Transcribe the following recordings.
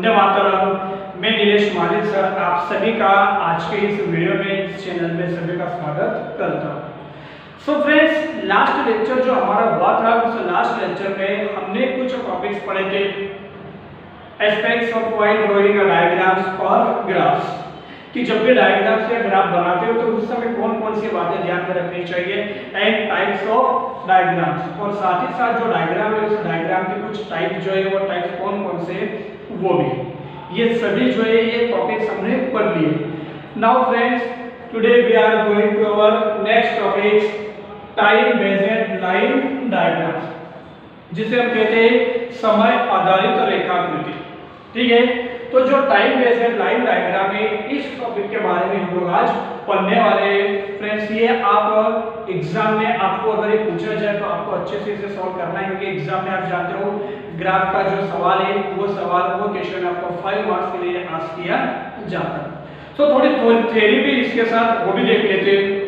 वंदे मातरम। मैं नीलेश मालिक सर आप सभी का आज के इस वीडियो में इस चैनल में सभी का स्वागत करता हूँ। सो फ्रेंड्स, लास्ट लेक्चर जो हमारा हुआ था उस लास्ट लेक्चर में हमने कुछ टॉपिक्स पढ़े थे, aspects of while drawing diagrams और ग्राफ्स, कि जब भी डायग्राम्स या ग्राफ बनाते हो तो उस समय कौन कौन सी बातें ध्यान में रखनी चाहिए, एंड टाइप्स ऑफ डायग्राम्स, और साथ ही साथ जो डायग्राम है उस डायग्राम के कुछ टाइप जो है वो टाइप कौन कौन से वो भी, ये सभी जो है ये टॉपिक्स हमने पढ़ लिए। Now friends, today we are going to our next topics, time based line diagrams, जिसे हम कहते हैं समय आधारित रेखाकृति। ठीक है, तो जो टाइम बेस्ड लाइन डायग्राम है इस टॉपिक के बारे में हम लोग आज पढ़ने वाले हैं। फ्रेंड्स, ये आप एग्जाम में आपको अगर ये पूछा जाए तो आपको अच्छे से इसे सॉल्व करना है, क्योंकि एग्जाम में आप जानते हो ग्राफ का जो सवाल है वो क्वेश्चन आपको 5 मार्क्स के लिए आस्क किया जाता है। तो थोड़ी थ्योरी भी इसके साथ वो भी देख लेते हैं।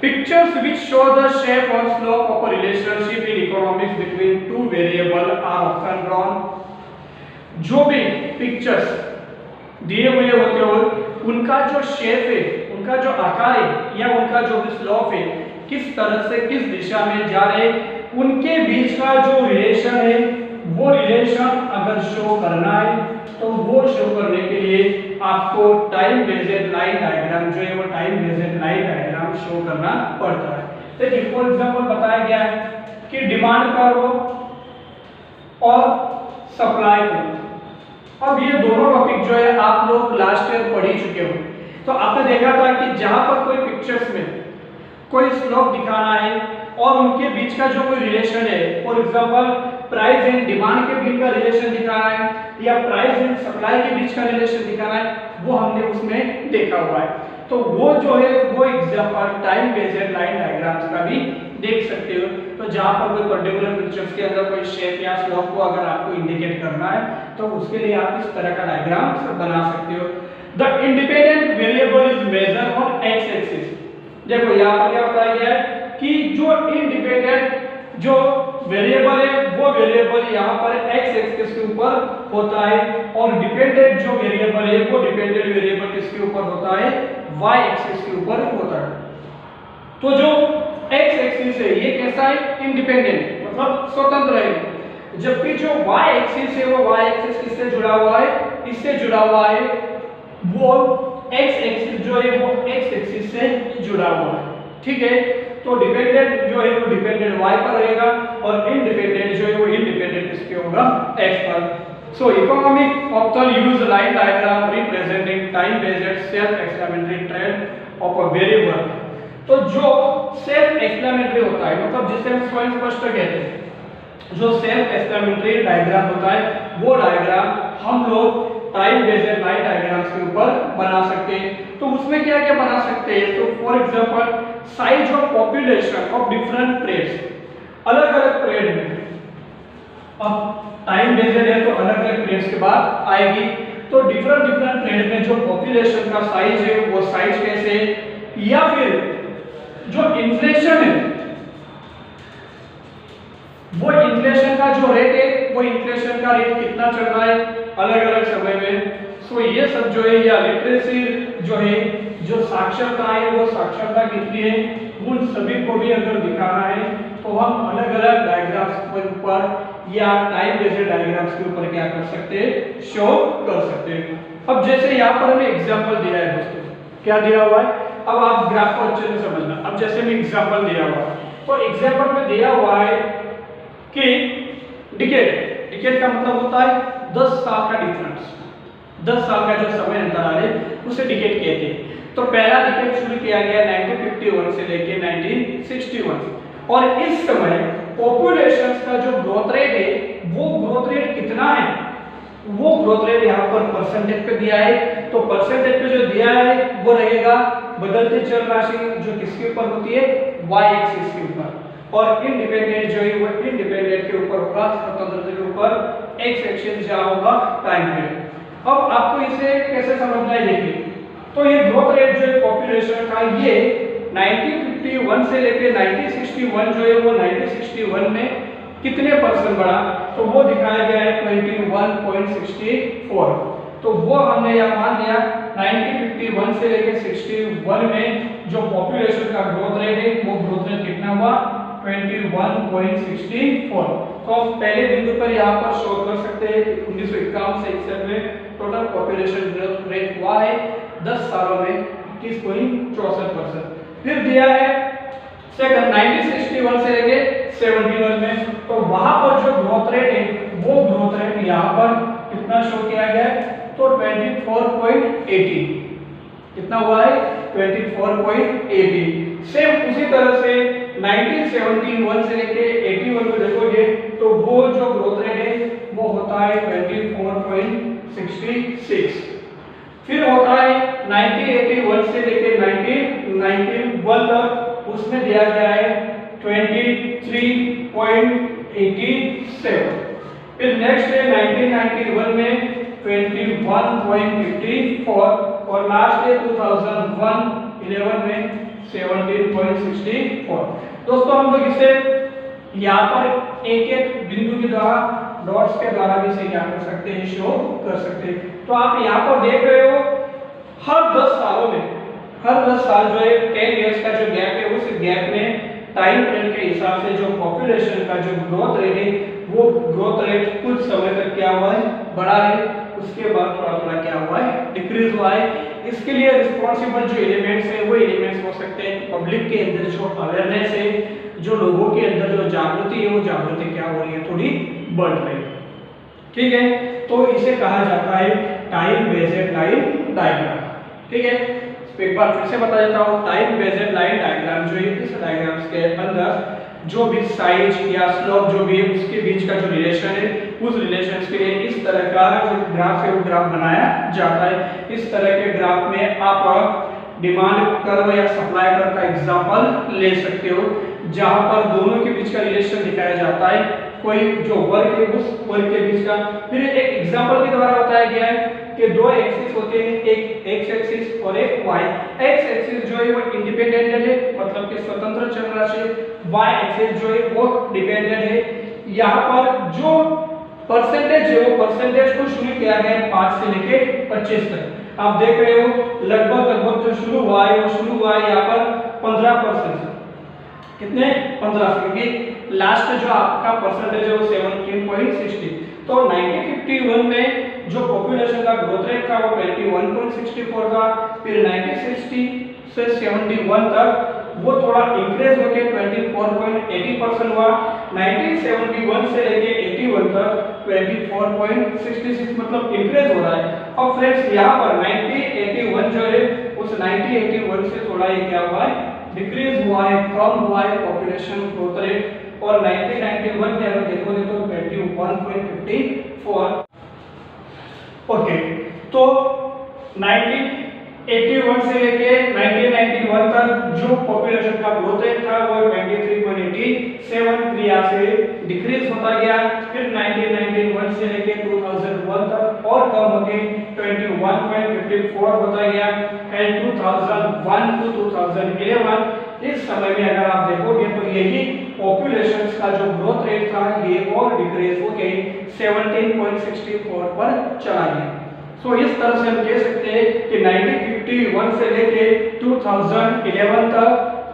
Pictures which show the shape or slope of a relationship in economics between two variables are often drawn। जो भी पिक्चर्स दिए हुए होते हो उनका जो शेप है, उनका जो आकार है या उनका जो स्लोप है, किस तरह से किस दिशा में जा रहे, उनके बीच का जो रिलेशन है वो रिलेशन अगर शो करना है तो वो शो करने के लिए आपको टाइम बेस्ड लाइन डायग्राम जो है वो time based line diagram show करना पड़ता है। देखिए फॉर एग्जांपल बताया गया है कि डिमांड कर्व और सप्लाई कर्व। अब ये दोनों टॉपिक जो है आप लोग लास्ट ईयर पढ़ ही चुके हो। तो आपने देखा था कि जहां पर कोई पिक्चर्स में कोई स्लोप दिखाना है और उनके बीच का जो कोई रिलेशन है, for example price and demand के बीच का रिलेशन दिखाना है या प्राइस एंड सप्लाई के बीच का रिलेशन दिखाना है, वो हमने उसमें देखा हुआ है। तो वो जो है वो example time based line diagrams का भी देख सकते हो। तो जहां पर कोई पर्टिकुलर पिक्चर्स के अंदर कोई शेप या स्लोप को अगर आपको इंडिकेट करना है तो उसके लिए आप इस तरह का डायग्राम बना सकते हो। The independent variable is measured on x axis. देखो यहाँ पर क्या बताया गया है कि जो इंडिपेंडेंट जो वेरिएबल है वो वेरिएबल यहाँ पर एक्स एक्सिस के ऊपर होता है, और डिपेंडेंट जो वेरिएबल है वो डिपेंडेंट वेरिएबल किसके ऊपर होता है, वाई एक्सिस के ऊपर होता है। तो जो एक्स एक्सिस है ये कैसा है, इंडिपेंडेंट मतलब स्वतंत्र है, जबकि जो वाई एक्सिस है वो वाई एक्सिस किससे जुड़ा हुआ है, इससे जुड़ा हुआ है, वो एक्स एक्सिस जो है वो एक्स एक्सिस से जुड़ा हुआ है। ठीक है, तो डिपेंडेंट जो है वो डिपेंडेंट y पर रहेगा और इंडिपेंडेंट जो है वो इंडिपेंडेंट किसके होगा, x पर। सो economic option use line diagram representing time based self explanatory trend of a variable. तो जो सेल्फ एक्सप्लेनेटरी होता है, मतलब जिसे हम स्वयं स्पष्ट कहते हैं, जो सेल्फ एक्सप्लेनेटरी डायग्राम होता है वो डायग्राम हम लोग टाइम बेस्ड लाइन डायग्राम्स के ऊपर बना सकते हैं। तो उसमें क्या क्या बना सकते हैं, तो for example size of population of different trades, अलग अलग ट्रेड में, अब टाइम बेस्ड है तो अलग अलग ट्रेड्स के बाद आएगी, तो डिफरेंट ट्रेड में जो पॉपुलेशन का साइज है वो साइज कैसे, या फिर जो इन्फ्लेशन है वो इन्फ्लेशन का जो रेट है वो इन्फ्लेशन का रेट कितना चल रहा है अलग अलग समय में। सो ये सब जो है या लिटरेसी जो है, जो साक्षरता है वो साक्षरता कितनी है, उन सभी को भी अगर दिखाना है तो हम अलग अलग डायग्राम्स के ऊपर या टाइम बेस्ड डायग्राम्स के ऊपर क्या कर सकते हैं, शो कर सकते हैं। अब जैसे यहाँ पर हमें एग्जांपल दिया है दोस्तों, क्या दिया हुआ है, अब आप ग्राफ को अच्छे से समझना। अब जैसे मैं एग्जांपल दिया हुआ है, तो एग्जांपल में दिया हुआ है कि डिकेड का मतलब होता है 10 साल का डिफरेंस, 10 साल का जो समय अंतराल है उसे डिकेड कहते हैं। तो पहला डिकेड शुरू किया गया 1951 से लेके 1961, और इस समय पॉपुलेशन का जो ग्रोथ रेट है वो ग्रोथ रेट कितना है, वो ग्रोथ रेट यहाँ पर परसेंटेज पे दिया है। तो परसेंटेज पे जो दिया है वो रहेगा बदलते चल राशि जो किसके ऊपर होती है, वाई एक्सिस के ऊपर, और इंडिपेंडेंट जो है वो इंडिपेंडेंट के ऊपर होगा, स्वतंत्र के ऊपर एक्स एक्सिस जहां होगा टाइम पीरियड। अब आपको इसे कैसे समझना है, देखिए तो ये ग्रोथ रेट जो है पॉपुलेशन का ये 1951 से लेके 1961 जो है वो 1961 में कितने परसेंट बढ़ा, तो वो दिखाया गया है 21.64। तो वो हमने यहाँ मान लिया 1951 से लेकर 61 में जो पॉपुलेशन का ग्रोथ रेट है वो ग्रोथ रेट कितना हुआ 21.64। तो हम पहले बिंदु पर यहाँ पर शो कर सकते हैं कि 1951 से 61 में टोटल पॉपुलेशन ग्रोथ रेट हुआ है 10 सालों में 21.64%। फिर दिया है सेकंड 1961 से लेके 71 में, तो वहां पर जो ग्रोथ रेट है वो ग्रोथ रेट यहाँ पर कितना शो किया गया है तो 24.80 कितना हुआ है 24.80। सेम उसी तरह से 1971 से लेके 81 में देखोगे तो वो जो ग्रोथ रेट है वो होता है 24.66। फिर होता है 1981 से लेके 1991 तक, उसमें दिया गया है 23.87। फिर नेक्स्ट है 1991 में 21.54 और लास्ट है 2011 में 17.64। दोस्तों हम लोग इसे यहाँ पर एक एक बिंदु के द्वारा डॉट्स के द्वारा भी इसे क्या कर सकते हैं शो कर सकते हैं। तो आप यहाँ पर देख रहे हो हर 10 सालों में हर 10 साल जो है 10 इयर्स का जो गैप है उस गैप में टाइम ट्रेंड के हिसाब से जो पॉपुलेशन का जो ग्रोथ रेट है वो ग्रोथ रेट कुछ समय तक क्या हुआ है बढ़ा है, उसके बाद थोड़ा थोड़ा क्या हुआ है डिक्रीज हुआ है। इसके लिए रिस्पॉन्सिबल जो एलिमेंट्स है वो एलिमेंट्स हो सकते हैं पब्लिक के अंदर जो अवेयरनेस है, जो लोगों के अंदर जो जागृति है वो जागृति क्या हो रही है थोड़ी बढ़ रही है। ठीक है, तो इसे कहा जाता है टाइम बेस्ड लाइन डायग्राम। ठीक है, एक बार फिर से बता देता हूँ टाइम बेस्ड लाइन डायग्राम जो है इस डायग्राम्स के अंदर जो भी साइज या स्लोप जो भी है उसके बीच का जो रिलेशन है उस रिलेशन के लिए इस तरह का जो ग्राफ है वो ग्राफ बनाया जाता है। इस तरह के ग्राफ में आप डिमांड कर्व या सप्लाई कर्व का एग्जांपल ले सकते हो जहां पर दोनों के बीच का रिलेशन दिखाया जाता है, कोई जो वर्ग है उस वर्ग के बीच का। फिर एक एग्जांपल के द्वारा बताया गया है कि दो एक्सिस होते हैं, एक एक्स एक्सिस और एक वाई। एक्स एक्सिस जो है वो इंडिपेंडेंट है मतलब कि स्वतंत्र चल राशि, वाई एक्सिस जो है वो डिपेंडेंट है। यहाँ पर जो परसेंटेज है वो परसेंटेज को शुरू किया गया है 5 से लेके 25 तक। आप देख रहे हो लगभग जो शुरू हुआ है वो शुरू हुआ है यहाँ पर 15%। कितने 15, क्योंकि लास्ट जो आपका परसेंटेज है वो 17.60। तो 1951 में जो पॉपुलेशन का ग्रोथ रेट था वो 21.64 था। फिर 1960 से 71 तक वो थोड़ा इंक्रीज होकर 24.80% हुआ। 1971 से लेके 81 तक 24.66 मतलब इंक्रीज हो रहा है। और फ्रेंड्स यहाँ पर 1981 जो है उस 1981 से थोड़ा ये क्या हुआ है डिक्रीज हुआ है, कम हुआ है पॉपुलेशन ग्रोथ रेट। और 1991 में अगर देखोगे तो 21.54। ओके, तो 1981 से लेके 1991 तक जो पॉपुलेशन का ग्रोथ रेट था वो 23.87 से डिक्रीज होता गया। फिर 1991 से लेके 2001 तक और कम होके 21.54 होता गया। एंड 2001 to 2011 इस समय में अगर आप देखोगे तो यही पॉपुलेशन का जो ग्रोथ रेट था ये और डिक्रीज होके 17.64 पर चला गया। तो इस तरह से हम कह सकते हैं कि 1951 से लेके 2011 तक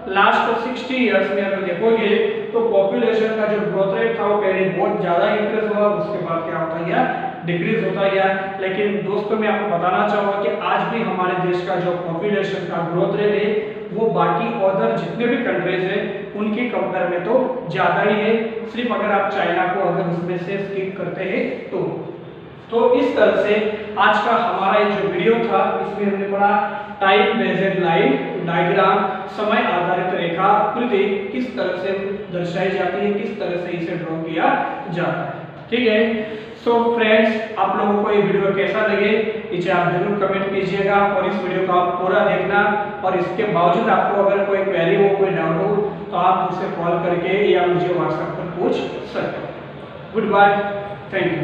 लास्ट 60 इयर्स में अगर देखोगे तो पॉपुलेशन का जो ग्रोथ रेट था वो पहले बहुत ज्यादा इंक्रीज हुआ, उसके बाद क्या होता गया डिक्रीज होता गया। लेकिन दोस्तों मैं आपको बताना चाहूँगा कि आज भी हमारे देश का जो पॉपुलेशन का ग्रोथ रेट है वो बाकी अदर जितने भी कंट्रीज हैं उनकी कंपेयर में तो ज़्यादा ही है, सिर्फ अगर आप चाइना को अगर उसमें से स्किप करते हैं तो इस तरह से आज का हमारा ये जो वीडियो था इसमें हमने पढ़ा टाइम बेस्ड लाइन डायग्राम, समय आधारित रेखा आकृति किस तरह से दर्शाई जाती है, किस तरह से इसे ड्रॉ किया जाता है। ठीक है, सो फ्रेंड्स आप लोगों को ये वीडियो कैसा लगे नीचे आप जरूर कमेंट कीजिएगा और इस वीडियो को आप पूरा देखना। और इसके बावजूद आपको अगर कोई क्वेरी हो, कोई डाउट हो तो आप मुझसे कॉल करके या मुझे व्हाट्सएप पर पूछ सकते हो। Good bye, thank you.